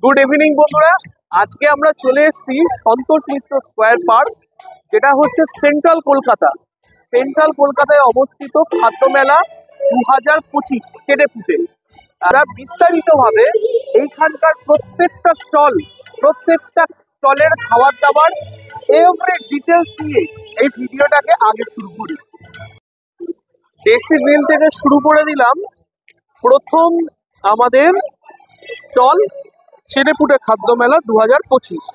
Good evening বন্ধুরা, আজকে আমরা চলে এসেছি সন্তোষ মিত্র স্কোয়ার পার্ক, যেটা হচ্ছে সেন্ট্রাল কলকাতায় অবস্থিত খাদ্য মেলা 2025 চেটেপুটে। আমরা বিস্তারিতভাবে এইখানকার প্রত্যেকটা স্টলের খাবার দাবার এভরি ডিটেলস নিয়ে এই ভিডিওটাকে আগে শুরু করি। দেশি মিল থেকে শুরু করে দিলাম। প্রথম আমাদের স্টল চেটেপুটে খাদ্য মেলা 2025।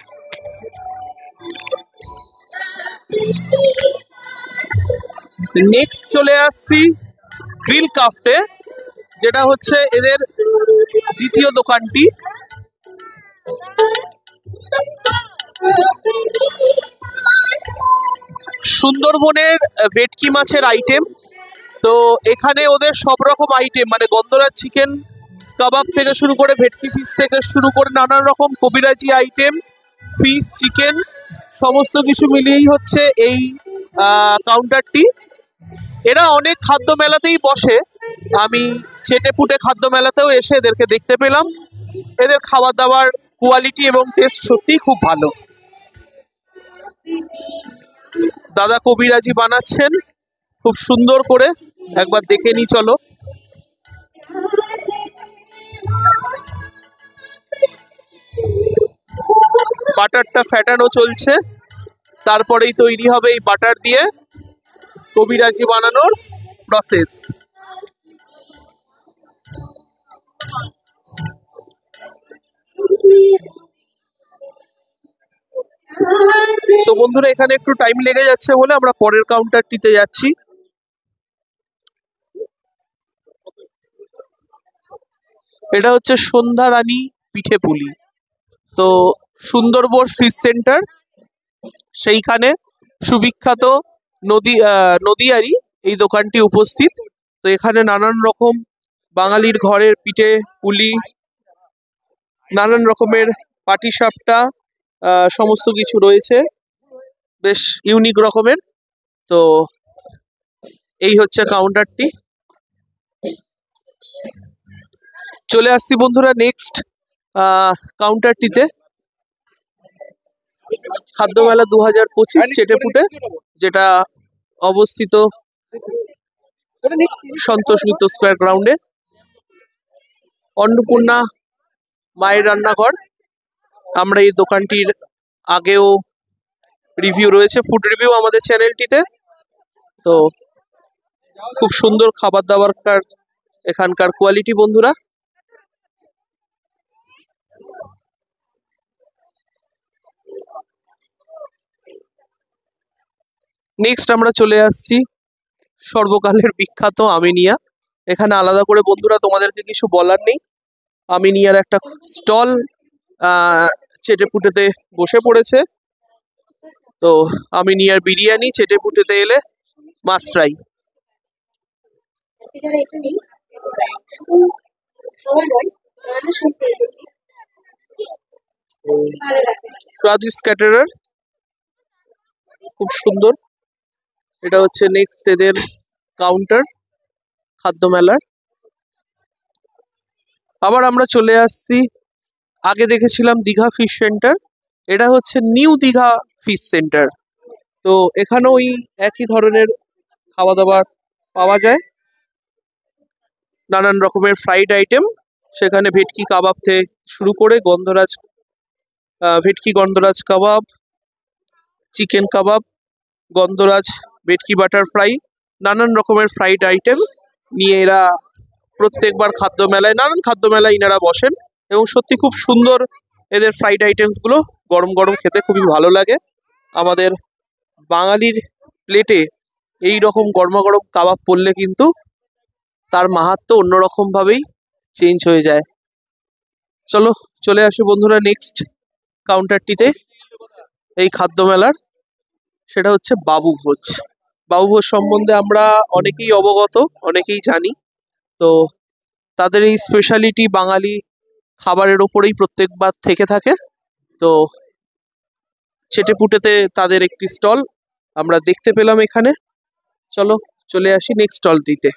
নেক্সট চলে আসছি গ্রিল কাফটে, যেটা হচ্ছে এদের দ্বিতীয় দোকানটি। সুন্দরবনের ভেটকি মাছের আইটেম, তো এখানে ওদের সব রকম আইটেম মানে গন্ধরাজ চিকেন কাবাব থেকে শুরু করে ভেটকি ফিশ থেকে শুরু করে নানান রকম কবিরাজি আইটেম, ফিশ চিকেন সমস্ত কিছু মিলিয়েই হচ্ছে এই কাউন্টারটি। এরা অনেক খাদ্য মেলাতেই বসে, আমি চেটেপুটে খাদ্য মেলাতেও এসে এদেরকে দেখতে পেলাম। এদের খাবার দাবার কোয়ালিটি এবং টেস্ট সত্যিই খুব ভালো। দাদা কবিরাজি বানাচ্ছেন খুব সুন্দর করে, একবার দেখে নি চলো। বাটারটা ফ্যাটানো চলছে, তারপরেই তৈরি হবে এই বাটার দিয়ে কবিরাজি বানানোর প্রসেস। তো বন্ধুরা, এখানে একটু টাইম লেগে যাচ্ছে বলে আমরা পরের কাউন্টারটিতে যাচ্ছি। এটা হচ্ছে সন্ধ্যা রানী পিঠে পুলি। তো সুন্দরবন ফিশ সেন্টার, সেইখানে সুবিখ্যাত নদীয়ারি এই দোকানটি উপস্থিত। তো এখানে নানান রকম বাঙালির ঘরের পিঠে পুলি, নানান রকমের পাটিসাপটা সমস্ত কিছু রয়েছে, বেশ ইউনিক রকমের। তো এই হচ্ছে কাউন্টারটি। চলে আসছি বন্ধুরা নেক্সট কাউন্টারটিতে, খাদ্য মেলা 2025 চেটেপুটে, যেটা অবস্থিত সন্তোষ মিত্র স্কোয়ার গ্রাউন্ডে। অন্নপূর্ণা মায়ের রান্নাঘর, আমরা এই দোকানটির আগেও রিভিউ রয়েছে, ফুড রিভিউ আমাদের চ্যানেলটিতে। তো খুব সুন্দর খাবার দাবারকার এখানকার কোয়ালিটি বন্ধুরা। নেক্সট আমরা চলে আসছি সর্বকালের বিখ্যাত আমিনিয়া। এখানে আলাদা করে বন্ধুরা তোমাদেরকে কিছু বলার নেই, আমিনিয়ার একটা স্টল চেটেপুটেতে বসে পড়েছে। তো আমিনিয়ার বিরিয়ানি চেটেপুটেতে এলে মাস্ট ট্রাই। স্বাদিষ্ট ক্যাটারার, খুব সুন্দর। এটা হচ্ছে নেক্সট এদের কাউন্টার খাদ্য মেলার। আবার আমরা চলে আসছি, আগে দেখেছিলাম দীঘা ফিশ সেন্টার, এটা হচ্ছে নিউ দীঘা ফিশ সেন্টার। তো এখানেও ওই একই ধরনের খাওয়া দাবার পাওয়া যায়, নানান রকমের ফ্রাইড আইটেম। সেখানে ভেটকি কাবাব থেকে শুরু করে ভেটকি গন্ধরাজ কাবাব, চিকেন কাবাব, গন্ধরাজ ভেটকি বাটার ফ্রাই, নানান রকমের ফ্রাইড আইটেম নিয়ে এরা প্রত্যেকবার নানান খাদ্য মেলায় ইনারা বসেন, এবং সত্যি খুব সুন্দর এদের ফ্রাইড আইটেমসগুলো। গরম গরম খেতে খুবই ভালো লাগে। আমাদের বাঙালির প্লেটে এই রকম গরমাগরম কাবাব পড়লে কিন্তু তার মাহাত্ম্য অন্যরকম ভাবেই চেঞ্জ হয়ে যায়। চলো চলে আসি বন্ধুরা নেক্সট কাউন্টারটিতে এই খাদ্য মেলার, সেটা হচ্ছে বাবুভোজ। বাবুভোজ সম্বন্ধে আমরা অনেকেই অবগত, অনেকেই জানি। তো তাদের এই স্পেশালিটি বাঙালি খাবারের ওপরেই প্রত্যেকবার থেকে থাকে। তো চেটেপুটেতে তাদের একটি স্টল আমরা দেখতে পেলাম এখানে। চলো চলে আসি নেক্সট স্টলটিতে।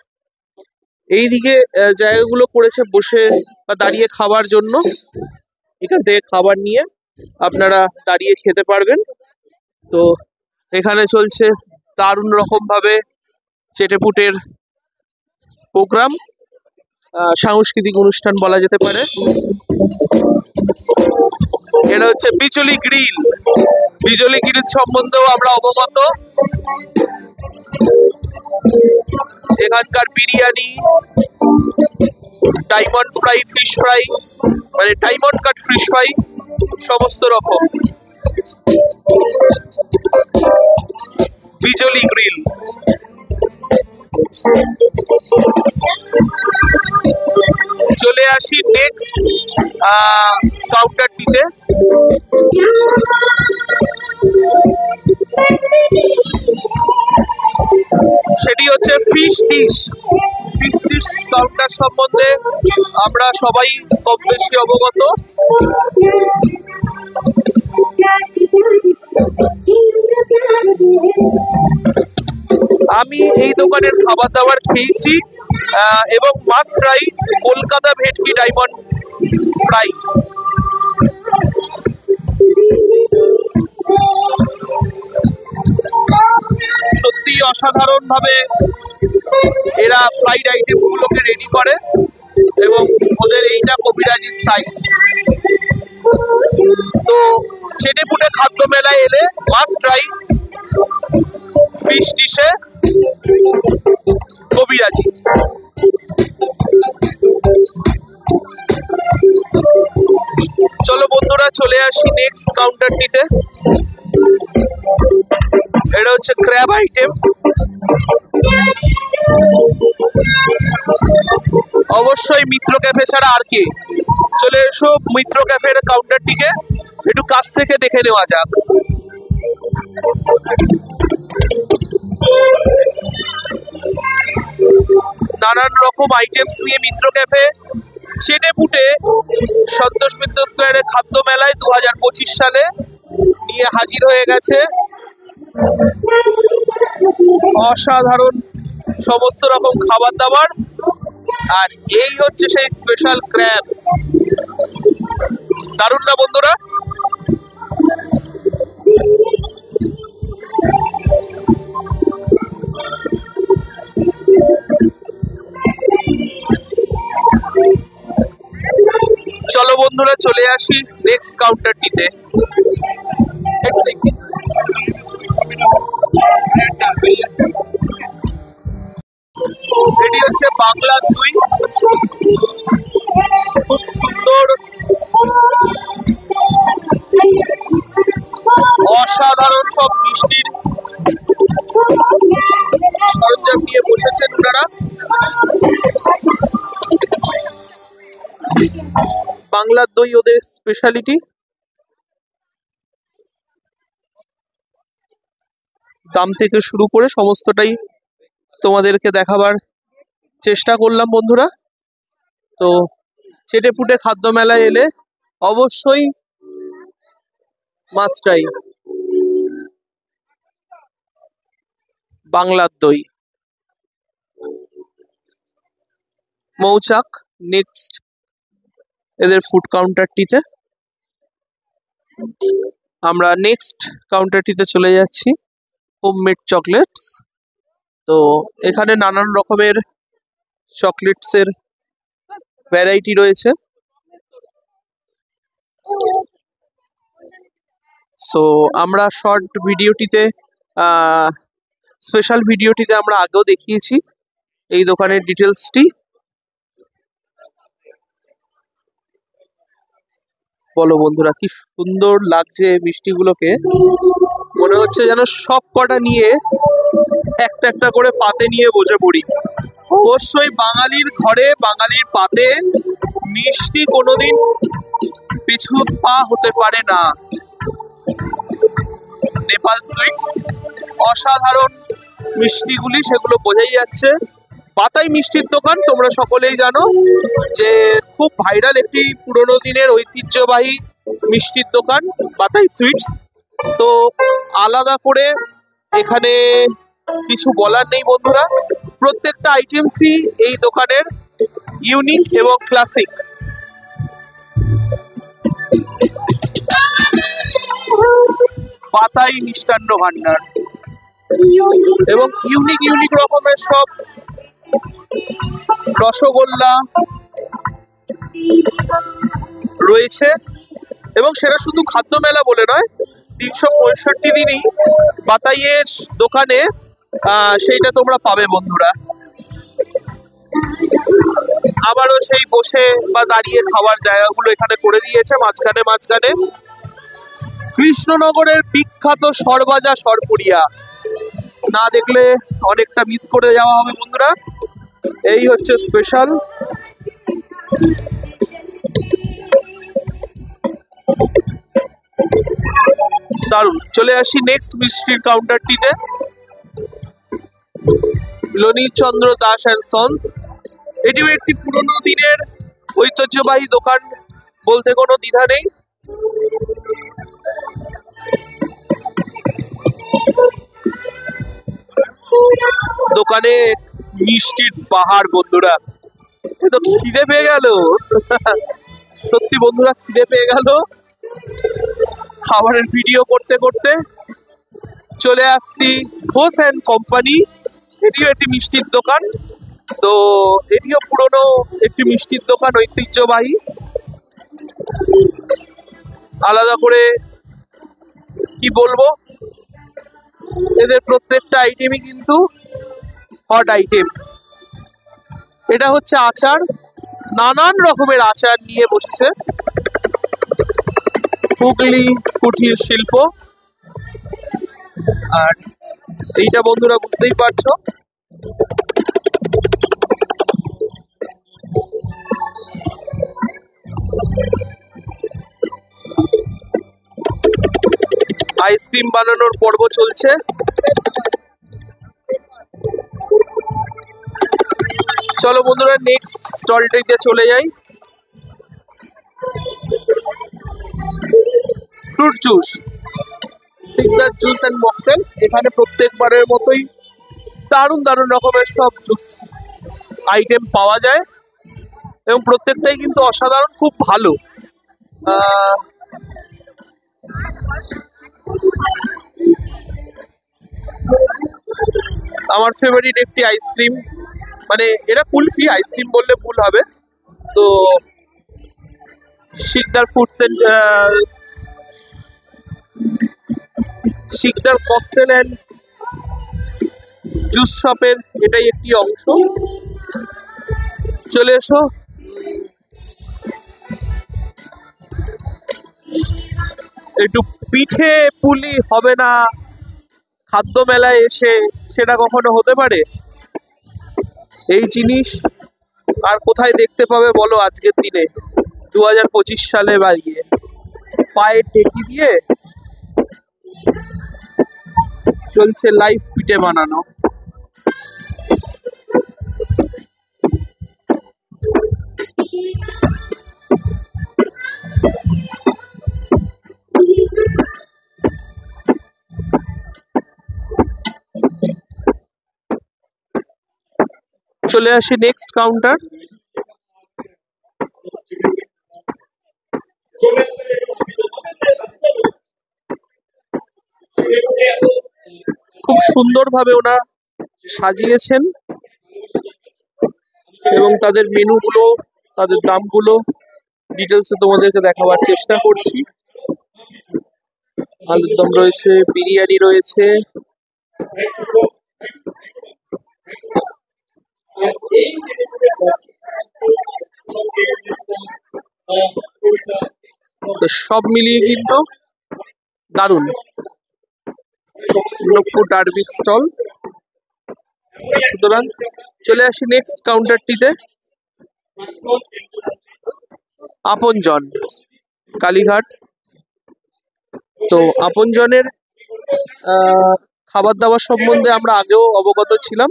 এইদিকে জায়গাগুলো করেছে বসে বা দাঁড়িয়ে খাবার জন্য। এখান থেকে খাবার নিয়ে আপনারা দাঁড়িয়ে খেতে পারবেন। তো এখানে চলছে দারুণ রকম ভাবে চেটেপুটের প্রোগ্রাম, সাংস্কৃতিক অনুষ্ঠান বলা যেতে পারে। এটা হচ্ছে বিচলি গ্রিল। বিচলি গ্রিল সম্বন্ধেও আমরা অবগত। এখানকার biryani, diamond fry, fish fry, মানে ডায়মন্ড কাট ফিশ ফ্রাই সমস্ত রকম। বিচলি গ্রিল। চলে আসি নেক্সট কাউন্টারটিতে। সেটি হচ্ছে fish dish. Fish dish counter সম্বন্ধে আমরা সবাই কম বেশি অবগত। আমি এই দোকানের খাবার দাবার খেয়েছি এবং মাস্ট ট্রাই কলকাতা ভেটকি ডায়মন্ড ফ্রাই। সত্যি অসাধারণ ভাবে এরা ফ্রাইড আইটেম গুলোকে রেডি করে এবং ওদের এইটা কবিরাজি স্টাইল। তো চেটেপুটে খাদ্য মেলায় এলে মাস্ট ট্রাই ফিশ ডিশে কবিরাজি। চলো বন্ধুরা চলে আসি নেক্সট কাউন্টারটিতে। এটা হচ্ছে ক্র্যাব আইটেম। অবশ্যই মিত্র ক্যাফে ছাড়া আর কি। চলে এসো মিত্র ক্যাফের কাউন্টারটিকে একটু কাছ থেকে দেখে নেওয়া যাক। নানান রকম আইটেমস নিয়ে মিত্র ক্যাফে চেটেপুটে সন্তোষ মিত্র স্কোয়ারের খাদ্য মেলায় 2025 সালে নিয়ে হাজির হয়ে গেছে। অসাধারণ সমস্ত রকম খাবার দাবার। আর এই হচ্ছে সেই স্পেশাল ক্র্যাব। দারুণ না বন্ধুরা? চলো বন্ধুরা চলে আসি নেক্সট কাউন্টারটিতে। এটি হচ্ছে বাংলার দই। খুব সুন্দর অসাধারণ সব মিষ্টির সরঞ্জাম নিয়ে বসেছেন ওনারা। বাংলার দই ওদের স্পেশালিটি। দাম থেকে শুরু করে সমস্তটাই তোমাদেরকে দেখাবার চেষ্টা করলাম বন্ধুরা। তো চেটেপুটে খাদ্য মেলায় এলে অবশ্যই মাস্ট ট্রাই বাংলার দই। মৌচাক নেক্সট এদের ফুড কাউন্টারটিতে। আমরা নেক্সট কাউন্টারটিতে চলে যাচ্ছি। Homemade chocolates. তো এখানে নানান রকমের চকলেটসের ভ্যারাইটি রয়েছে। সো আমরা শর্ট ভিডিওটিতে স্পেশাল ভিডিওটিতে আমরা আগেও দেখিয়েছি এই দোকানের ডিটেলসটি। বলো বন্ধুরা কি সুন্দর লাগছে মিষ্টিগুলোকে। মনে হচ্ছে যেন সব কটা নিয়ে একটা একটা করে পাতে নিয়ে বসে পড়ি। অবশ্যই বাঙালির ঘরে বাঙালির পাতে মিষ্টি কোনোদিন পিছু পা হতে পারে না। নেপাল সুইটস অসাধারণ মিষ্টিগুলি, সেগুলো বোঝাই যাচ্ছে। পাতাই মিষ্টির দোকান তোমরা সকলেই জানো যে খুব ভাইরাল একটি পুরোনো দিনের ঐতিহ্যবাহী মিষ্টির দোকান পাতাই সুইটস। তো আলাদা করে এখানে কিছু বলার নেই বন্ধুরা। প্রত্যেকটা আইটেমসই এই দোকানের ইউনিক এবং ক্লাসিক। পাতাই মিষ্টান্ন ভান্ডার এবং ইউনিক ইউনিক রকমের সব রসগোল্লা রয়েছে। এবং সেটা শুধু খাদ্য মেলা বলে নয়, 365 দিনই পাতাইয়ের দোকানে সেইটা তোমরা পাবে বন্ধুরা। আবারও সেই বসে বা দাঁড়িয়ে খাওয়ার জায়গাগুলো এখানে করে দিয়েছে মাঝখানে মাঝখানে। কৃষ্ণনগরের বিখ্যাত সরভাজা সরপুরিয়া না দেখলে অনেকটা মিস করে যাওয়া হবে বন্ধুরা। এই হচ্ছে স্পেশাল। দারুণ। চলে আসি নেক্সট মিষ্টির কাউন্টারটিতে। লনিচন্দ্র দাস অ্যান্ড সন্স, এটিও একটি পুরনো দিনের ঐতিহ্যবাহী দোকান বলতে কোনো দ্বিধা নেই। দোকানে মিষ্টির পাহাড় বন্ধুরা। তো খিদে পেয়ে গেল সত্যি বন্ধুরা, খিদে পেয়ে গেল। খাবারের ভিডিও করতে করতে চলে আসছি ঘোষ অ্যান্ড কোম্পানি। এটিও একটি মিষ্টির দোকান। তো এটিও পুরনো একটি মিষ্টির দোকান, ঐতিহ্যবাহী। আলাদা করে কি বলবো, এদের প্রত্যেকটা আইটেমই কিন্তু হট আইটেম। এটা হচ্ছে আচার, নানান রকমের আচার নিয়ে বসেছে। হুগলি কুটির শিল্প। আর এইটা বন্ধুরা বুঝতেই পারছো, আইসক্রিম বানানোর পর্ব চলছে। চলো বন্ধুরা নেক্সট স্টলটিতে চলে যাই। Fruit juice, signature juice and mocktail. এখানে প্রত্যেকবারের মতোই দারুণ দারুণ রকমের সব জুস আইটেম পাওয়া যায় এবং প্রত্যেকটাই কিন্তু অসাধারণ, খুব ভালো। আমার ফেভারিট একটি আইসক্রিম, মানে এটা কুলফি, আইসক্রিম বললে ভুল হবে। তো Sikder food centre, Sikder cocktail and juice শপের এটাই একটি অংশ। চলে এসো। একটু পিঠে পুলি হবে না খাদ্য মেলায় এসে, সেটা কখনো হতে পারে? এই জিনিস আর কোথায় দেখতে পাবে বলো আজকের দিনে 2025 সালে বাড়িয়ে পায়ে টেকি দিয়ে চলছে লাইভ পিঠে বানানো। চলে আসি নেক্সট কাউন্টার। খুব সুন্দরভাবে ওনারা সাজিয়েছেন এবং তাদের মেনুগুলো, তাদের দামগুলো ডিটেলসে তোমাদেরকে দেখাবার চেষ্টা করছি। আলুর দম রয়েছে, বিরিয়ানি রয়েছে, তো সব মিলিয়ে কিন্তু দারুণ। Food Arabic stall. সুতরাং চলে আসি নেক্সট কাউন্টারটিতে। আপনজন, কালীঘাট। তো আপনজনের খাবার দাবার সম্বন্ধে আমরা আগেও অবগত ছিলাম।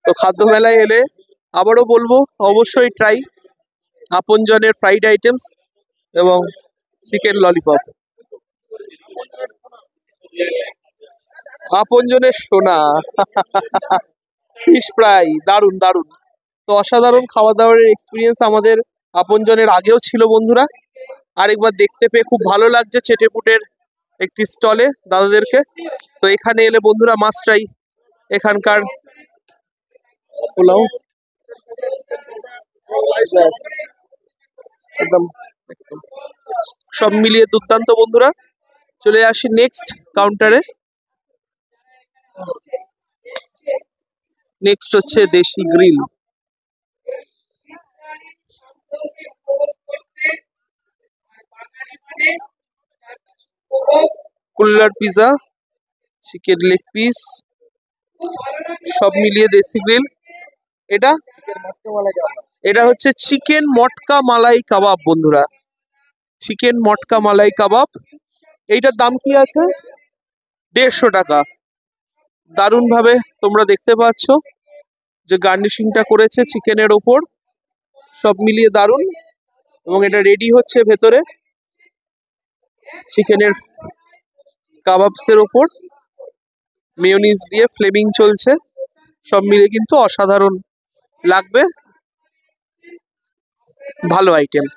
তো খাদ্য মেলায় এলে আবারও বলবো অবশ্যই ট্রাই আপনজনের ফ্রাইড আইটেমস এবং চিকেন ললিপপ। আপনজনের সোনা ফিশ ফ্রাই, দারুন দারুন। তো অসাধারণ খাওয়া দাওয়ার এক্সপিরিয়েন্স আমাদের আপনজনের আগেও ছিল বন্ধুরা। আরেকবার দেখতে পেয়ে খুব ভালো লাগছে চেটেপুটের একটি স্টলে দাদাদেরকে। তো এখানে এলে বন্ধুরা মাস্ট ট্রাই এখানকার পোলাও। একদম একদম সব মিলিয়ে দুর্দান্ত বন্ধুরা। চলে আসি নেক্সট কাউন্টারে। নেক্সট হচ্ছে দেশি grill. কুল্লার pizza, chicken leg piece, সব মিলিয়ে দেশি গ্রিল। এটা এটা হচ্ছে চিকেন মটকা মালাই কাবাব বন্ধুরা, চিকেন মটকা মালাই কাবাব। এইটার দাম কি আছে? 150 টাকা। দারুণ ভাবে তোমরা দেখতে পাচ্ছ যে গার্নিশিংটা করেছে চিকেনের ওপর, সব মিলিয়ে দারুণ। এবং এটা রেডি হচ্ছে ভেতরে চিকেনের কাবাবসের ওপর মেয়োনিজ দিয়ে ফ্লেমিং চলছে, সব মিলে কিন্তু অসাধারণ লাগবে, ভালো আইটেমস।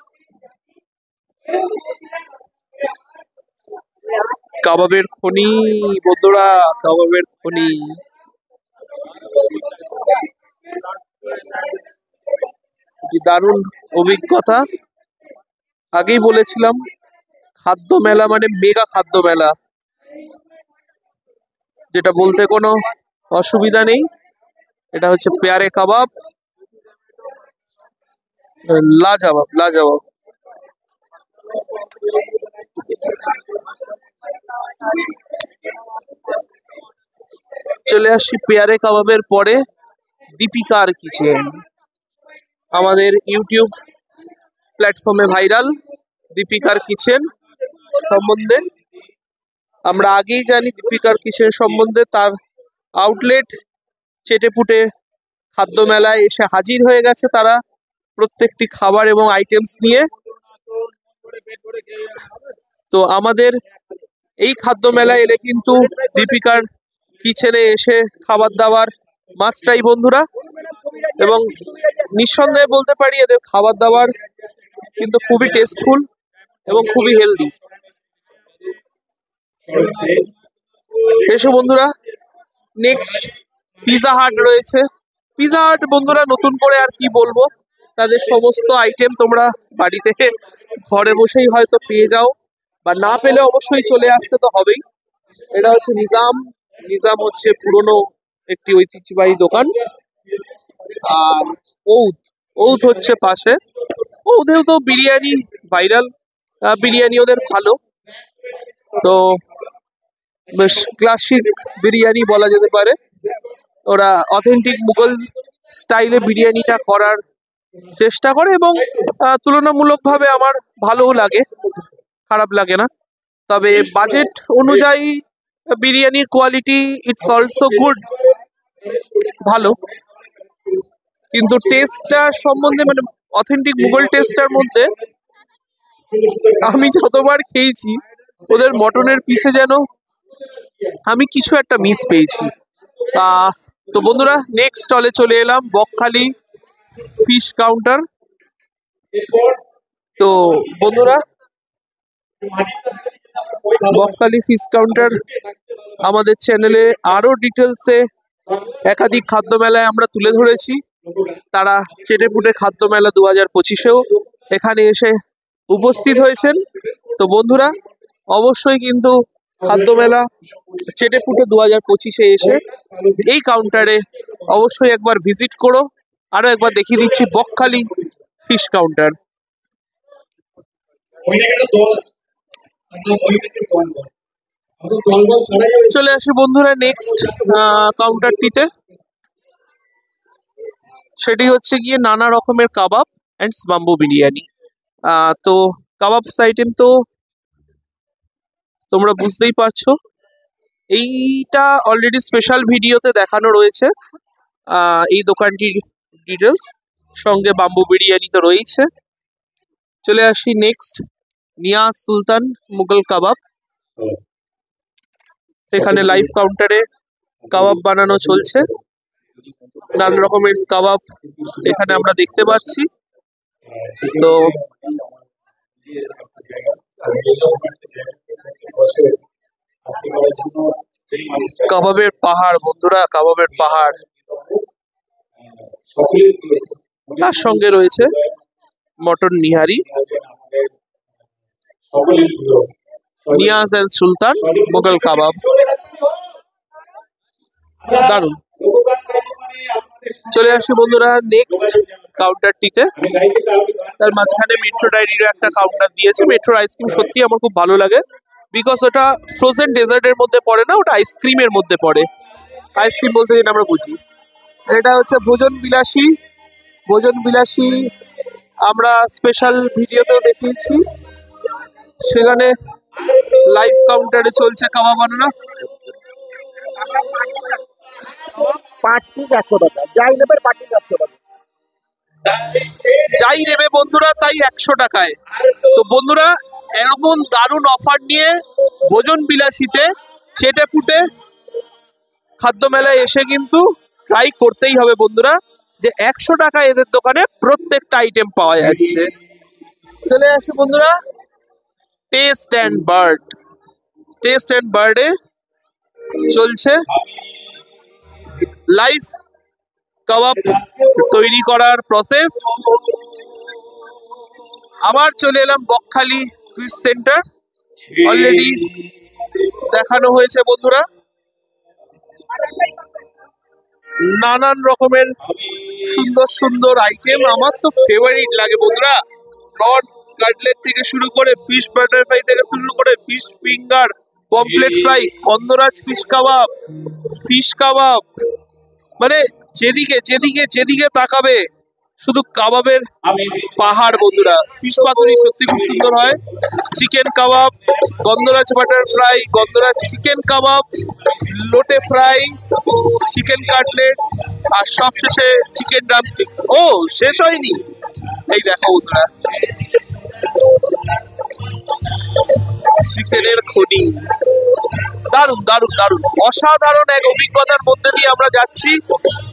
কাবাবের খনি বন্ধুরা, কাবাবের খনি। কি দারুণ অভিজ্ঞতা। আগেই বলেছিলাম খাদ্য মেলা মানে মেগা খাদ্য মেলা, যেটা বলতে কোনো অসুবিধা নেই। এটা হচ্ছে পেয়ারে কাবাব, লাজবাব লাজবাব। চলে আসি পেয়ারে কাবাবের পরে দীপিকার কিচেন। আমাদের ইউটিউব প্ল্যাটফর্মে ভাইরাল দীপিকার কিচেন সম্বন্ধে আমরা আগেই জানি। দীপিকার কিচেন সম্বন্ধে তার আউটলেট চেটেপুটে খাদ্য মেলায় এসে হাজির হয়ে গেছে তারা প্রত্যেকটি খাবার এবং আইটেমস নিয়ে। তো আমাদের এই খাদ্য মেলায় এলে কিন্তু দীপিকার কিচেনে এসে খাবার দাবার মাস্ট ট্রাই বন্ধুরা। এবং নিঃসন্দেহে বলতে পারি এদের খাবার দাবার কিন্তু খুবই টেস্টফুল এবং খুবই হেলদি। এসো বন্ধুরা, নেক্সট পিজা হাট রয়েছে। পিজা হাট বন্ধুরা নতুন করে আর কি বলবো, তাদের সমস্ত আইটেম তোমরা বাড়িতে ঘরে বসেই হয়তো পেয়ে যাও, বা না পেলে অবশ্যই চলে আসতে তো হবেই। এটা হচ্ছে নিজাম। নিজাম হচ্ছে পুরনো একটি ঐতিহ্যবাহী দোকান। আর ঔধ, ঔধ হচ্ছে পাশে। ঔধেও তো বিরিয়ানি ভাইরাল, বিরিয়ানি ওদের ভালো। তো বেশ ক্লাসিক বিরিয়ানি বলা যেতে পারে। ওরা অথেন্টিক মুঘল স্টাইলে বিরিয়ানিটা করার চেষ্টা করে এবং তুলনামূলকভাবে আমার ভালোও লাগে, খারাপ লাগে না। তবে বাজেট অনুযায়ী বিরিয়ানির কোয়ালিটি ইটস অলসো গুড, ভালো। কিন্তু টেস্টটা সম্বন্ধে মানে অথেন্টিক মুঘল টেস্টটার মধ্যে আমি যতবার খেয়েছি ওদের মটনের পিসে যেন আমি কিছু একটা মিস পেয়েছি। তো বন্ধুরা নেক্সট স্টলে চলে এলাম, বকখালি ফিশ কাউন্টার। তো বন্ধুরা বকখালি ফিশ কাউন্টার আমাদের চ্যানেলে আরো ডিটেলসে একাধিক খাদ্য মেলায় আমরা তুলে ধরেছি। তারা চেটেপুটে খাদ্য মেলা 2025-এও এখানে এসে উপস্থিত হয়েছেন। তো বন্ধুরা অবশ্যই কিন্তু খাদ্য মেলা চেটেপুটে 2025-এ এসে এই কাউন্টারে অবশ্যই একবার ভিজিট করো। আরো একবার দেখিয়ে দিচ্ছি বকখালি ফিশ কাউন্টার। চলে আসি বন্ধুরা নেক্সট কাউন্টারটিতে, সেটি হচ্ছে গিয়ে নানা রকমের কাবাব অ্যান্ড বাম্বু বিরিয়ানি। তো কাবাবস আইটেম তো তোমরা বুঝতেই পারছো, এইটা অলরেডি স্পেশাল ভিডিওতে দেখানো রয়েছে এই দোকানটির ডিটেলস, সঙ্গে বাম্বু বিরিয়ানি তো রয়েছে। চলে আসি নেক্সট নিয়াজ সুলতান মুঘল কাবাব। এখানে লাইভ কাউন্টারে কাবাব বানানো চলছে। নানা রকমের কাবাব এখানে আমরা দেখতে পাচ্ছি। তো কাবাবের পাহাড় বন্ধুরা, কাবাবের পাহাড়। তার সঙ্গে রয়েছে মটন নিহারি, নিয়াজ এন্ড সুলতান মোগল কাবাব। দারুন। চলে আসি বন্ধুরা নেক্সট কাউন্টারটিতে। তার মাঝখানে মেট্রো ডায়েরিরও একটা কাউন্টার দিয়েছে। মেট্রো আইসক্রিম সত্যি আমার খুব ভালো লাগে, বিকজ ওটা ফ্রোজেন ডেজার্টের মধ্যে পড়ে না, ওটা আইসক্রিমের মধ্যে পড়ে। আইসক্রিম বলতে যেটা আমরা বুঝি। এটা হচ্ছে ভোজন বিলাসী। ভোজন বিলাসী আমরা স্পেশাল ভিডিওতেও দেখিয়েছি। সেখানে লাইভ কাউন্টারে চলছে কাবাব বানানো। 5 পিস 100 টাকা, যাই নেবে 5 পিস 100 টাকা, যাই নেবে বন্ধুরা তাই 100 টাকায়। তো বন্ধুরা এমন দারুণ অফার নিয়ে ভোজন বিলাসীতে চেটে পুটে খাদ্য মেলায় এসে কিন্তু ট্রাই করতেই হবে বন্ধুরা, যে 100 টাকায় এদের দোকানে প্রত্যেকটা আইটেম পাওয়া যাচ্ছে। চলে আসে বন্ধুরা taste and bird. Taste and বার্ডে চলছে লাইভ কাবাব তৈরি করার প্রসেস। আবার চলে এলাম বকখালি ফিশ সেন্টার। অলরেডি দেখানো হয়েছে বন্ধুরা নানান রকমের সুন্দর সুন্দর আইটেম। আমার তো ফেভারিট লাগে বন্ধুরা, প্রন কাটলেট থেকে শুরু করে ফিশ বাটারফ্লাই থেকে শুরু করে ফিশ ফিঙ্গার, পমফ্লেট ফ্রাই, গন্ধরাজ ফিশ কাবাব, মানে যেদিকে যেদিকে যেদিকে তাকাবে শুধু কাবাবের পাহাড় বন্ধুরা। ফিশ পাতুরি সত্যি খুব সুন্দর হয়। চিকেন কাবাব, গন্ধরাজ বাটার ফ্রাই, গন্ধরাজ চিকেন কাবাব, লোটে ফ্রাই, চিকেন কাটলেট, আর সবশেষে চিকেন ড্রামস্টিক। ও শেষ হয়নি, এই দেখো বন্ধুরা চিকেনের খনি। দারুণ দারুণ দারুণ অসাধারণ এক অভিজ্ঞতার মধ্যে দিয়ে আমরা যাচ্ছি।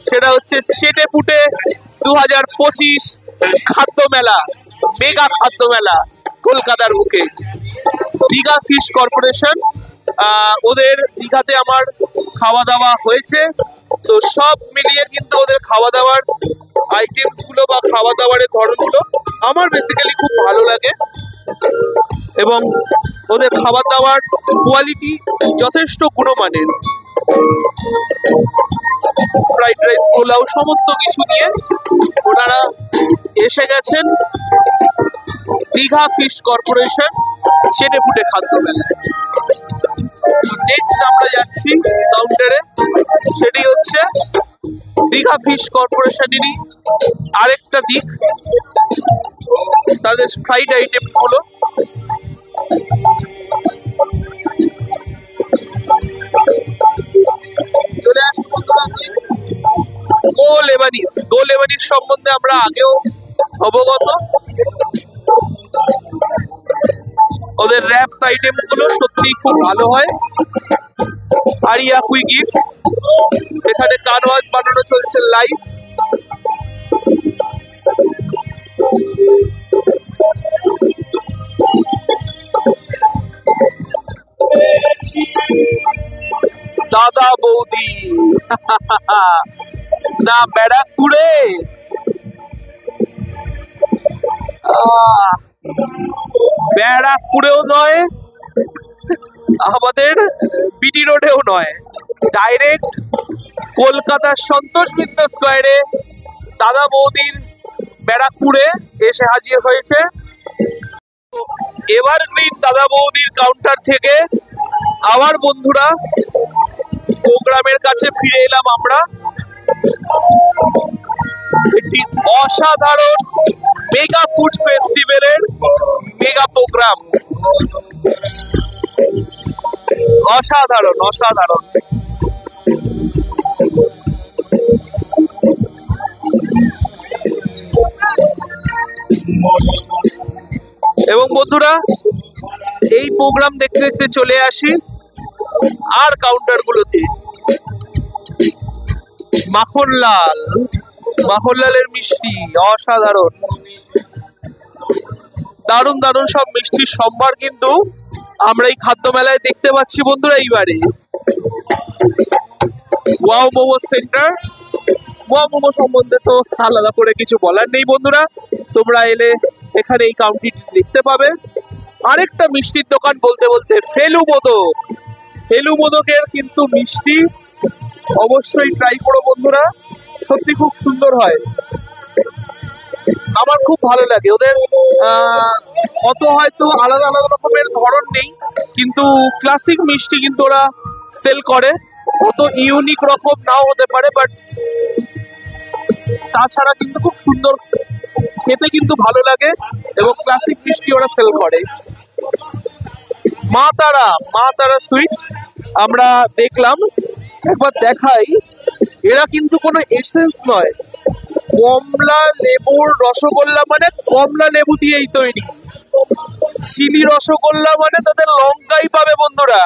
সেটা হচ্ছে চেটে পুটে 2025 খাদ্য মেলা, মেগা খাদ্য মেলা কলকাতার বুকে। দীঘা ফিশ কর্পোরেশন, ওদের দীঘাতে আমার খাওয়া দাওয়া হয়েছে। তো সব মিলিয়ে কিন্তু ওদের খাওয়া দাওয়ার আইটেমস গুলো বা খাওয়া দাওয়ারের ধরনগুলো আমার বেসিক্যালি খুব ভালো লাগে, এবং ওদের খাবার দাবার কোয়ালিটি যথেষ্ট গুণমানের। ফ্রাইড রাইস, পোলাও সমস্ত কিছু নিয়ে ওনারা এসে গেছেন দীঘা ফিশ কর্পোরেশন চেটে পুটে খাদ্য মেলায়। নেক্সট আমরা যাচ্ছি কাউন্টারে, সেটি হচ্ছে দীঘা ফিশ কর্পোরেশনেরই আরেকটা দিক, তাদের ফ্রাইড আইটেম গুলো। চলে আসি বন্ধুরা গো লেবানিজ। গো লেবানিজ সম্বন্ধে আমরা আগেও অবগত। ওদের র্যাপস আইটেম গুলো সত্যি খুব ভালো হয়। আরিয়া কুইগিটস, এখানে কানওয়াজ বানানো চলছে লাইভ। দাদা বৌদি না ব্যারাকপুরে, ব্যারাকপুরেও নয়, আমাদের বিটি রোডেও নয়, ডাইরেক্ট কলকাতার সন্তোষ মিত্র স্কোয়ারে দাদা বৌদির ব্যারাকপুরে এসে হাজির হয়েছে। এভারগ্রিন দাদা বৌদির কাউন্টার থেকে আবার বন্ধুরা প্রোগ্রামের কাছে ফিরে এলাম আমরা। একটি অসাধারণ মেগা ফুড ফেস্টিভ্যালের মেগা প্রোগ্রাম, অসাধারণ অসাধারণ। এবং বন্ধুরা এই প্রোগ্রাম দেখতে দেখতে চলে আসি আর কাউন্টারগুলোতে মাখনলালের মিষ্টি অসাধারণ, দারুণ দারুণ সব মিষ্টির সম্ভার কিন্তু আমরা এই খাদ্য মেলায় দেখতে পাচ্ছি বন্ধুরা। এইবারে wow momo centre, wow momo সম্বন্ধে তো আলাদা করে কিছু বলার নেই বন্ধুরা, তোমরা এলে এখানে এই কাউন্টারটি দেখতে পাবে। আরেকটা মিষ্টির দোকান বলতে বলতে ফেলু মোদকের কিন্তু মিষ্টি অবশ্যই ট্রাই করো বন্ধুরা, সত্যি খুব সুন্দর হয়, আমার খুব ভালো লাগে। ওদের অত হয়তো আলাদা আলাদা রকমের ধরন নেই, কিন্তু ক্লাসিক মিষ্টি কিন্তু ওরা সেল করে, অত ইউনিক রকম নাও হতে পারে, বাট তাছাড়া কিন্তু খুব সুন্দর, খেতে কিন্তু ভালো লাগে এবং ক্লাসিক মিষ্টি ওরা সেল করে। মা তারা সুইটস আমরা দেখলাম, একবার দেখাই, এরা কিন্তু কোনো এসেন্স নয়, কমলা লেবুর রসগোল্লা মানে কমলা লেবু দিয়েই তৈরি, চিলি রসগোল্লা মানে তাদের লঙ্কাই পাবে বন্ধুরা,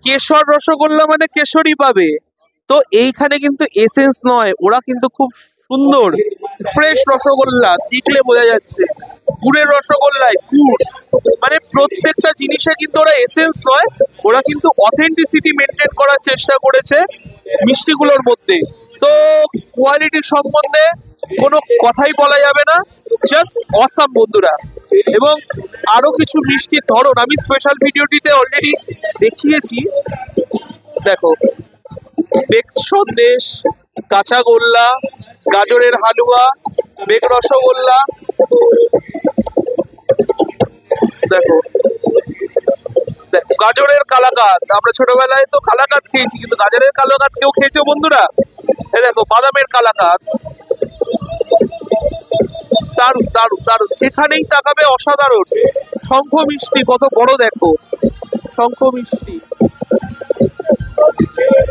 কেশর রসগোল্লা মানে কেশরই পাবে। তো এইখানে কিন্তু এসেন্স নয়, ওরা কিন্তু খুব সুন্দর ফ্রেশ রসগোল্লা, দেখলে বোঝা যাচ্ছে গুড়ের রসগোল্লায় গুড়, মানে প্রত্যেকটা জিনিসে কিন্তু ওরা এসেন্স নয়, ওরা কিন্তু অথেন্টিসিটি মেনটেন করার চেষ্টা করেছে মিষ্টিগুলোর মধ্যে। তো কোয়ালিটির সম্বন্ধে কোনো কথাই বলা যাবে না, জাস্ট অসাম বন্ধুরা। এবং আরো কিছু মিষ্টির ধরন আমি স্পেশাল ভিডিওটিতে অলরেডি দেখিয়েছি, দেখো বেক সন্দেশ, কাঁচা গোল্লা, গাজরের হালুয়া, বেক রসগোল্লা, দেখো গাজরের কালাকাঁদ, আমরা ছোটবেলায় তো কালাকাঁদ খেয়েছি, কিন্তু গাজরের কালাকাঁদ কেউ খেয়েছো বন্ধুরা? এ দেখো বাদামের কালাকাঁদ, দারুণ দারুণ দারুণ, যেখানেই তাকাবে অসাধারণ। শঙ্খ মিষ্টি কত বড় দেখো, শঙ্খ মিষ্টি,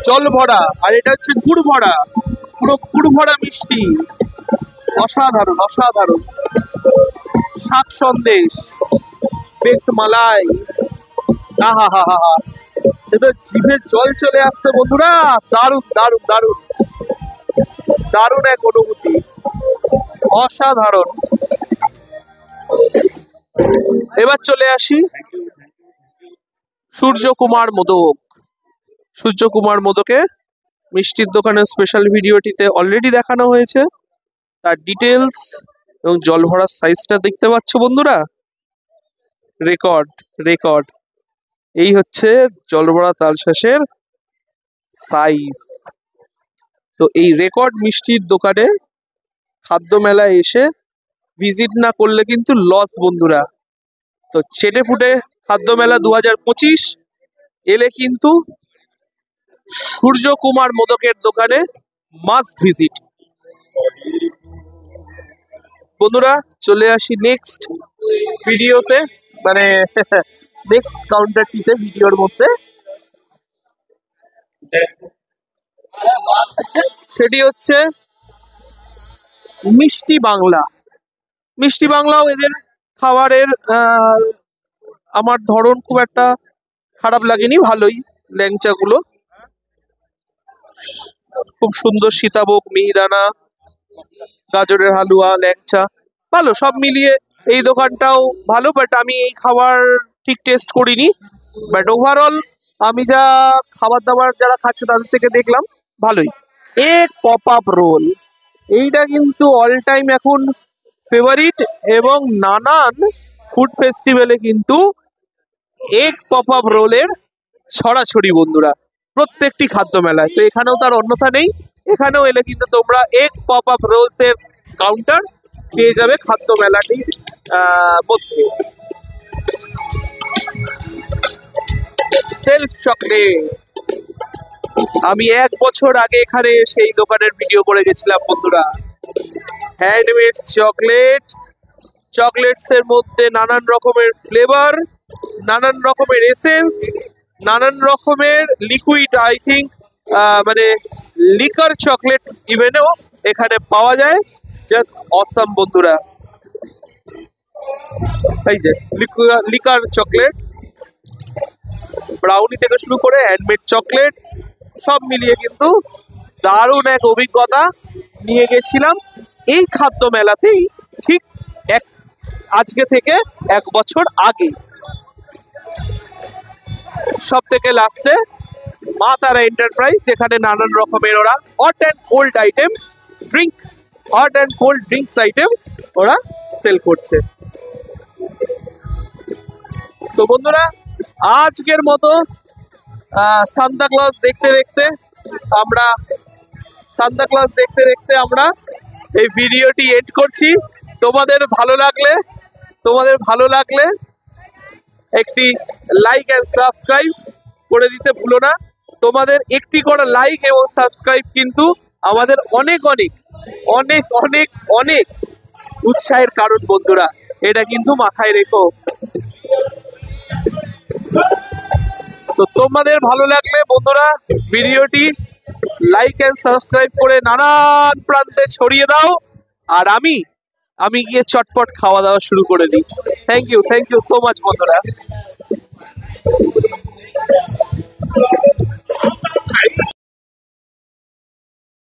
জল ভরা, আর এটা হচ্ছে গুড় ভরা, পুরো গুড় ভরা মিষ্টি, অসাধারণ অসাধারণ। শাক সন্দেশ, বেকড মালাই, আহা হা হা হা, এটা জিভে জল চলে আসছে বন্ধুরা, দারুণ দারুণ দারুণ দারুণ এক অনুভূতি, অসাধারণ। এবার চলে আসি সূর্যকুমার মোদকে, মিষ্টির দোকানের স্পেশাল ভিডিওটিতে অলরেডি দেখানো হয়েছে, তার ডিটেলস এবং জল ভরার সাইজটা দেখতে পাচ্ছ বন্ধুরা, রেকর্ড, এই হচ্ছে জল ভরা তালশাঁসের সাইজ। তো এই রেকর্ড মিষ্টির দোকানে খাদ্য মেলায় এসে ভিজিট না করলে কিন্তু লস বন্ধুরা। তো ছেটে ফুটে খাদ্য মেলা 2025 এলে কিন্তু সূর্যকুমার মোদকের দোকানে মাস্ট ভিজিট বন্ধুরা। চলে আসি নেক্সট ভিডিওতে, মানে নেক্সট কাউন্টারটিতে ভিডিওর মধ্যে, সেটি হচ্ছে মিষ্টি বাংলাও এদের খাবারের আমার ধরন খুব একটা খারাপ লাগেনি, ভালোই, ল্যাংচাগুলো খুব সুন্দর, সীতাভোগ, মিহিদানা, গাজরের হালুয়া, ল্যাংচা, ভালো সব মিলিয়ে এই দোকানটাও ভালো, বাট আমি এই খাবার ঠিক টেস্ট করিনি, বাট ওভারঅল আমি যা খাবার দাবার যারা খাচ্ছে তাদের থেকে দেখলাম ভালোই। এক পপ আপ রোল, এইটা কিন্তু অল টাইম এখন ফেভারিট, এবং নানান ফুড ফেস্টিভ্যালে কিন্তু এক পপ আপ রোলের ছড়াছড়ি বন্ধুরা, প্রত্যেকটি খাদ্য মেলায়। তো এখানেও তার অন্যথা নেই, এখানেও এলে কিন্তু তোমরা এক পপ আপ রোলস এর কাউন্টার পেয়ে যাবে খাদ্য মেলাটির মধ্যে। সেলফ চকলেট, আমি 1 বছর আগে এখানে সেই দোকানের ভিডিও করে গেছিলাম বন্ধুরা। হ্যান্ডমেড চকলেটস এর মধ্যে নানান রকমের ফ্লেভার, নানান রকমের এসেন্স, নানান রকমের লিকুইড, আই থিঙ্ক মানে লিকার চকলেট ইভেনও এখানে পাওয়া যায়, জাস্ট অসাম বন্ধুরা। এই যে লিকার চকলেট, ব্রাউনি থেকে শুরু করে হ্যান্ডমেড চকলেট সব মিলিয়ে কিন্তু দারুণ এক অভিজ্ঞতা নিয়ে গেছিলাম এই খাদ্য মেলাতেই, ঠিক আজকে থেকে 1 বছর আগে। সব থেকে লাস্টে মা তারা এন্টারপ্রাইজ, যেখানে নানান রকমের ওরা hot and cold item hot and cold drinks item ওরা সেল করছে। তো বন্ধুরা, আজকের মতো সান্তা ক্লজ দেখতে দেখতে আমরা এই ভিডিওটি এন্ড করছি। তোমাদের ভালো লাগলে একটি লাইক এন্ড সাবস্ক্রাইব করে দিতে ভুলো না। তোমাদের একটি করে লাইক এবং সাবস্ক্রাইব কিন্তু আমাদের অনেক অনেক অনেক অনেক অনেক উৎসাহের কারণ বন্ধুরা, এটা কিন্তু মাথায় রেখো। তো তোমাদের ভালো লাগলে বন্ধুরা ভিডিওটি লাইক এন্ড সাবস্ক্রাইব করে নানান প্রান্তে ছড়িয়ে দাও, আর আমি গিয়ে চটপট খাওয়া দাওয়া শুরু করে দিই। থ্যাংক ইউ সো মাচ বন্ধুরা।